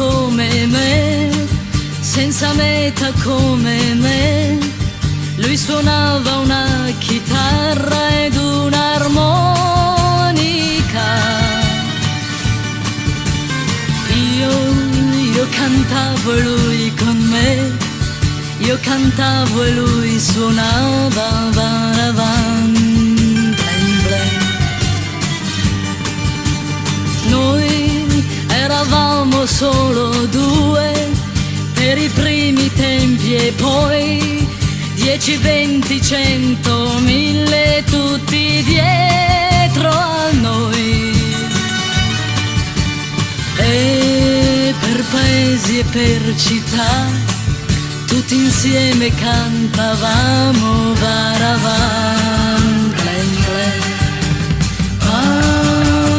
come me, senza meta come me. Lui suonava una chitarra ed un'armonica. Io cantavo e lui con me, io cantavo e lui suonava. Varavan, blen blen. Noi eravamo solo due per i primi tempi e poi 10, 20, 100, 1000 tutti dietro a noi. E per paesi e per città tutti insieme cantavamo. Varavan, blen blen.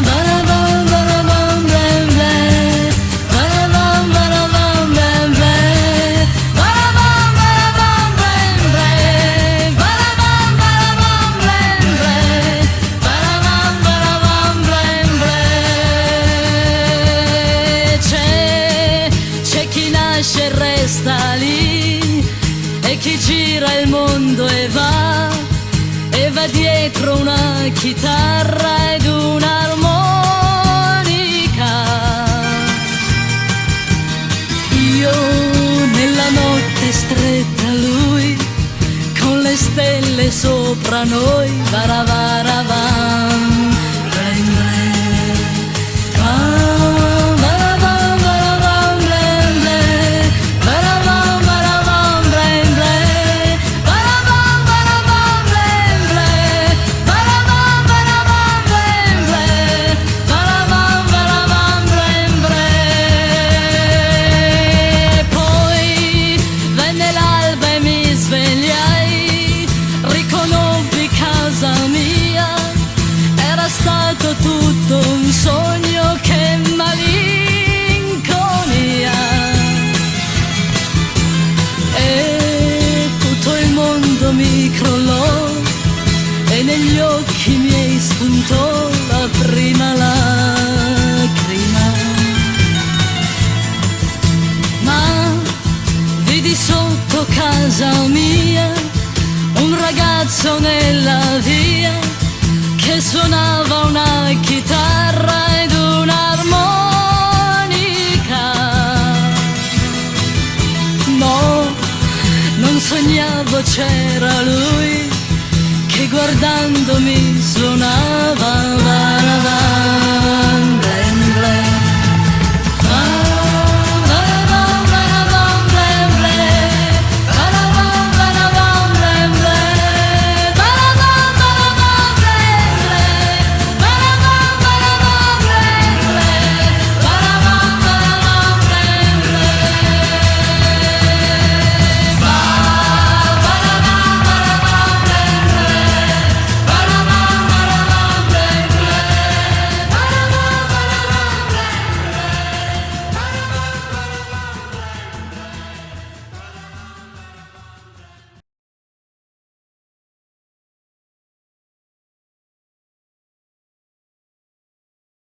Varavan, varavan, blen blen. Varavan, varavan, blen blen. Varavan, varavan, blen blen. Varavan, varavan, blen blen. Varavan, varavan, blen blen. C'è chi nasce e resta lì, e chi gira il mondo e va dietro una chitarra ed un'armonica. Io nella notte stretta, lui con le stelle sopra noi. Varavaravam, blen blen. Varavam, varavam, blen blen. Varavam, varavam, blen blen. Varavam, varavam, blen blen. Varavam, varavam, blen blen. Varavam, varavam, blen blen. Poi venne l'alba e mi svegliai, riconobbi casa mia. Era stato tutto un sogno, che malinconia. E tutto il mondo mi crollò e negli occhi miei spuntò la prima lacrima. Ma vidi sotto casa mia un ragazzo nella via che suonava una chitarra ed un'armonica. No, non sognavo, c'era lui che guardandomi suonava.